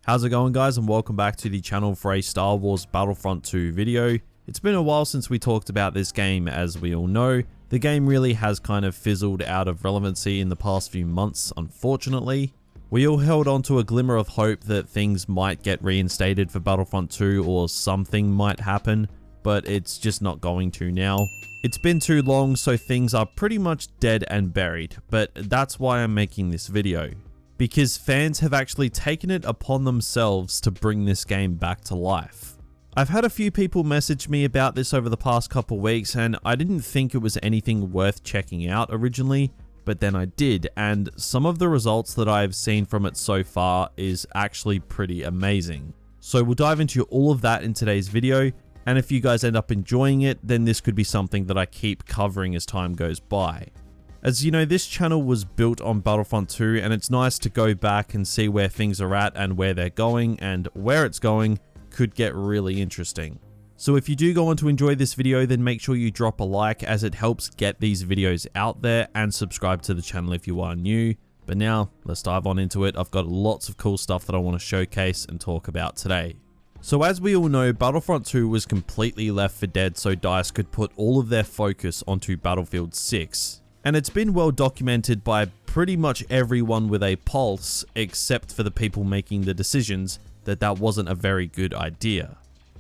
How's it going, guys, and welcome back to the channel for a Star Wars Battlefront 2 video. It's been a while since we talked about this game. As we all know, the game really has kind of fizzled out of relevancy in the past few months, unfortunately. We all held on to a glimmer of hope that things might get reinstated for Battlefront 2 or something might happen, but it's just not going to now. It's been too long, so things are pretty much dead and buried, but that's why I'm making this video. Because fans have actually taken it upon themselves to bring this game back to life. I've had a few people message me about this over the past couple weeks, and I didn't think it was anything worth checking out originally, but then I did, and some of the results that I've seen from it so far is actually pretty amazing. So we'll dive into all of that in today's video, and if you guys end up enjoying it, then this could be something that I keep covering as time goes by. As you know, this channel was built on Battlefront 2, and it's nice to go back and see where things are at and where they're going, and where it's going could get really interesting. So if you do go on to enjoy this video, then make sure you drop a like, as it helps get these videos out there, and subscribe to the channel if you are new. But now, let's dive on into it. I've got lots of cool stuff that I want to showcase and talk about today. So as we all know, Battlefront 2 was completely left for dead so DICE could put all of their focus onto Battlefield 6. And it's been well documented by pretty much everyone with a pulse, except for the people making the decisions, that that wasn't a very good idea.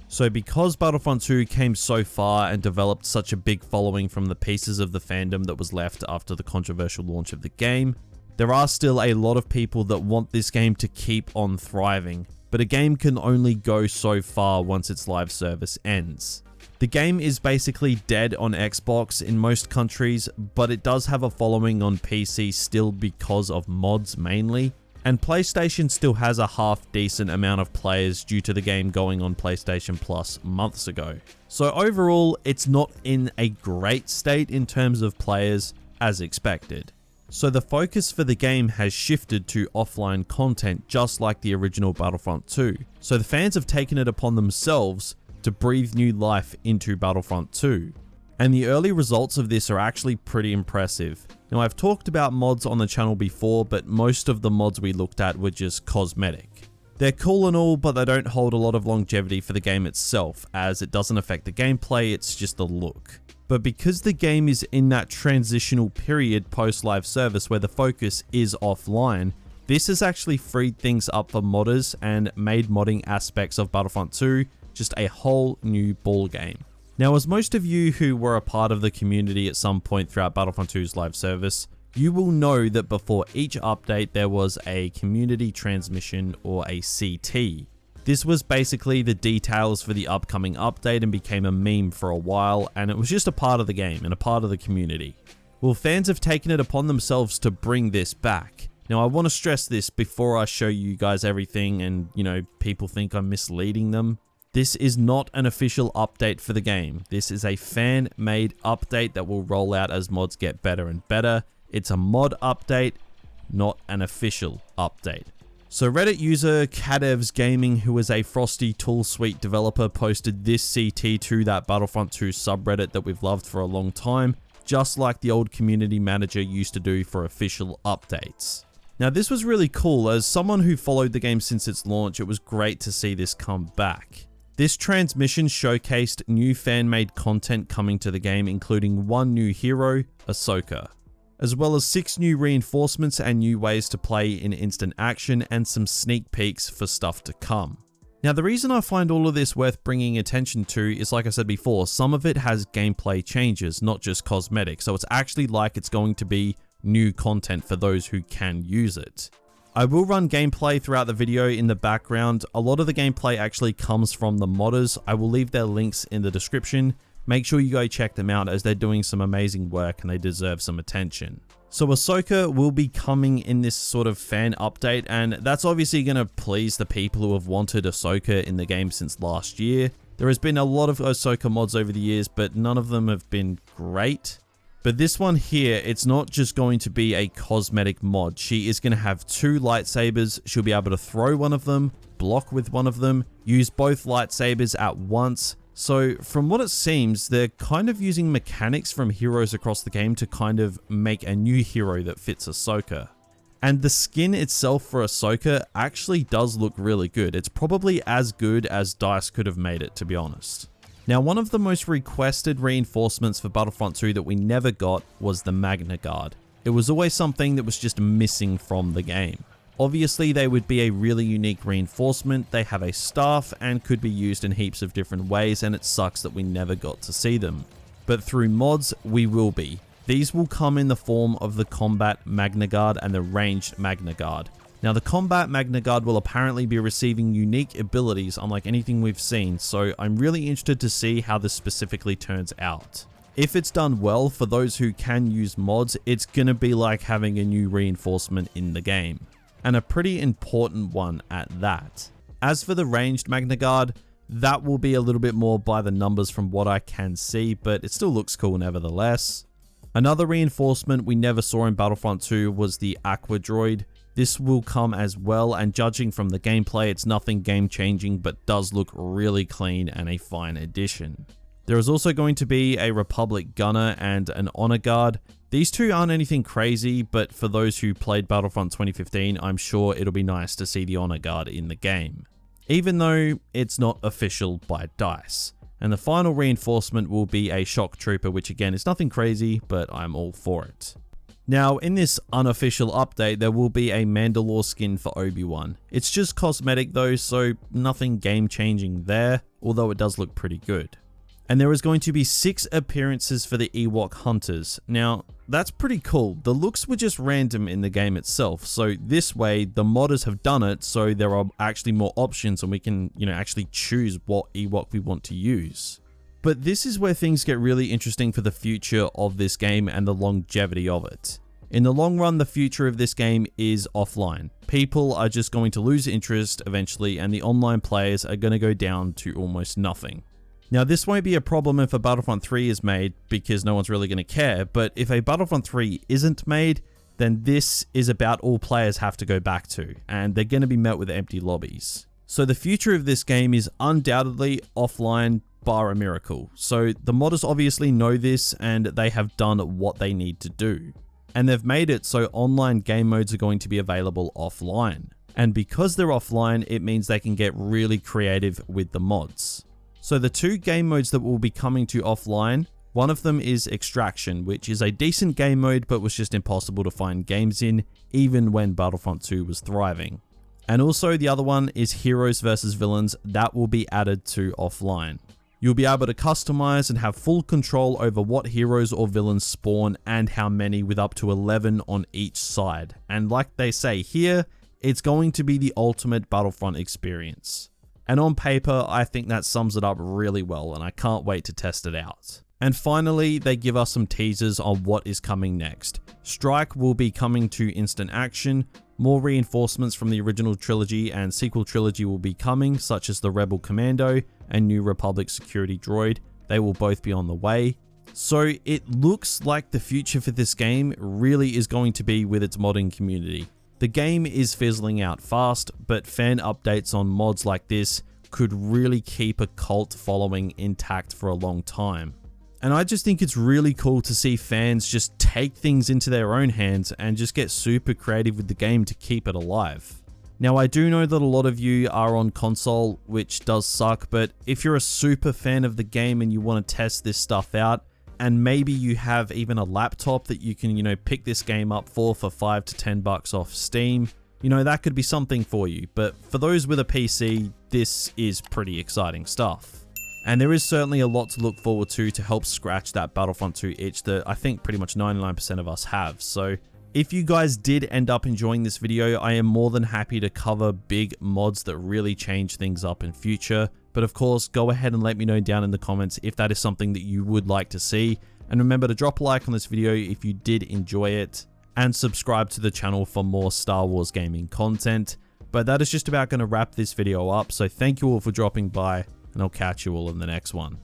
So because Battlefront 2 came so far and developed such a big following from the pieces of the fandom that was left after the controversial launch of the game, there are still a lot of people that want this game to keep on thriving, but a game can only go so far once its live service ends. The game is basically dead on Xbox in most countries, but it does have a following on PC still because of mods mainly, and PlayStation still has a half decent amount of players due to the game going on PlayStation Plus months ago. So overall, it's not in a great state in terms of players as expected. So the focus for the game has shifted to offline content, just like the original Battlefront 2. So the fans have taken it upon themselves to breathe new life into Battlefront 2. And the early results of this are actually pretty impressive. Now, I've talked about mods on the channel before, but most of the mods we looked at were just cosmetic. They're cool and all, but they don't hold a lot of longevity for the game itself, as it doesn't affect the gameplay, it's just the look. But because the game is in that transitional period post live service where the focus is offline, this has actually freed things up for modders and made modding aspects of Battlefront 2 just a whole new ball game. Now, as most of you who were a part of the community at some point throughout Battlefront 2's live service, you will know that before each update there was a community transmission, or a CT. This was basically the details for the upcoming update and became a meme for a while, and it was just a part of the game and a part of the community. Well, fans have taken it upon themselves to bring this back. Now, I want to stress this before I show you guys everything and, people think I'm misleading them. This is not an official update for the game. This is a fan-made update that will roll out as mods get better and better. It's a mod update, not an official update. So Reddit user Kadevs Gaming, who is a Frosty Tool Suite developer, posted this CT to that Battlefront 2 subreddit that we've loved for a long time, just like the old community manager used to do for official updates. Now, this was really cool. As someone who followed the game since its launch, it was great to see this come back. This transmission showcased new fan-made content coming to the game, including one new hero, Ahsoka, as well as 6 new reinforcements and new ways to play in instant action, and some sneak peeks for stuff to come. Now, the reason I find all of this worth bringing attention to is, like I said before, some of it has gameplay changes, not just cosmetic, so it's actually like it's going to be new content for those who can use it. I will run gameplay throughout the video in the background. A lot of the gameplay actually comes from the modders. I will leave their links in the description. Make sure you go check them out, as they're doing some amazing work and they deserve some attention. So Ahsoka will be coming in this sort of fan update, and that's obviously going to please the people who have wanted Ahsoka in the game since last year. There has been a lot of Ahsoka mods over the years, but none of them have been great. But this one here, it's not just going to be a cosmetic mod. She is going to have 2 lightsabers. She'll be able to throw one of them, block with one of them, use both lightsabers at once. So from what it seems, they're kind of using mechanics from heroes across the game to kind of make a new hero that fits Ahsoka. And the skin itself for Ahsoka actually does look really good. It's probably as good as DICE could have made it, to be honest. Now, one of the most requested reinforcements for Battlefront 2 that we never got was the Magna Guard. It was always something that was just missing from the game. Obviously, they would be a really unique reinforcement. They have a staff and could be used in heaps of different ways, and it sucks that we never got to see them. But through mods, we will be. These will come in the form of the Combat Magna Guard and the Ranged Magna Guard. Now, the Combat Magna Guard will apparently be receiving unique abilities unlike anything we've seen, so I'm really interested to see how this specifically turns out. If it's done well, for those who can use mods, it's gonna be like having a new reinforcement in the game, and a pretty important one at that. As for the Ranged Magna Guard, that will be a little bit more by the numbers from what I can see, but it still looks cool nevertheless. Another reinforcement we never saw in Battlefront 2 was the Aqua Droid. This will come as well, and judging from the gameplay, it's nothing game changing, but does look really clean and a fine addition. There is also going to be a Republic Gunner and an Honor Guard. These two aren't anything crazy, but for those who played Battlefront 2015, I'm sure it'll be nice to see the Honor Guard in the game, even though it's not official by DICE. And the final reinforcement will be a Shock Trooper, which again is nothing crazy, but I'm all for it. Now, in this unofficial update, there will be a Mandalore skin for Obi-Wan. It's just cosmetic though, so nothing game-changing there, although it does look pretty good. And there is going to be 6 appearances for the Ewok Hunters. Now, that's pretty cool. The looks were just random in the game itself, so this way, the modders have done it, so there are actually more options and we can, actually choose what Ewok we want to use. But this is where things get really interesting for the future of this game and the longevity of it. In the long run, the future of this game is offline. People are just going to lose interest eventually, and the online players are going to go down to almost nothing. Now, this won't be a problem if a Battlefront 3 is made, because no one's really going to care, but if a Battlefront 3 isn't made, then this is about all players have to go back to, and they're going to be met with empty lobbies. So the future of this game is undoubtedly offline, bar a miracle. So the modders obviously know this, and they have done what they need to do. And they've made it so online game modes are going to be available offline. And because they're offline, it means they can get really creative with the mods. So the 2 game modes that will be coming to offline, one of them is Extraction, which is a decent game mode but was just impossible to find games in, even when Battlefront 2 was thriving. And also the other one is Heroes vs Villains, that will be added to offline. You'll be able to customize and have full control over what heroes or villains spawn and how many, with up to 11 on each side. And like they say here, it's going to be the ultimate Battlefront experience. And on paper, I think that sums it up really well, and I can't wait to test it out. And finally, they give us some teasers on what is coming next. Strike will be coming to instant action, more reinforcements from the original trilogy and sequel trilogy will be coming, such as the Rebel Commando and New Republic Security Droid. They will both be on the way. So it looks like the future for this game really is going to be with its modding community. The game is fizzling out fast, but fan updates on mods like this could really keep a cult following intact for a long time. And I just think it's really cool to see fans just take things into their own hands and just get super creative with the game to keep it alive. Now, I do know that a lot of you are on console, which does suck, but if you're a super fan of the game and you want to test this stuff out, and maybe you have even a laptop that you can, pick this game up for $5 to $10 off Steam, that could be something for you. But for those with a PC, this is pretty exciting stuff. And there is certainly a lot to look forward to help scratch that Battlefront 2 itch that I think pretty much 99% of us have. So if you guys did end up enjoying this video, I am more than happy to cover big mods that really change things up in future. But of course, go ahead and let me know down in the comments if that is something that you would like to see. And remember to drop a like on this video if you did enjoy it, and subscribe to the channel for more Star Wars gaming content. But that is just about going to wrap this video up. So thank you all for dropping by, and I'll catch you all in the next one.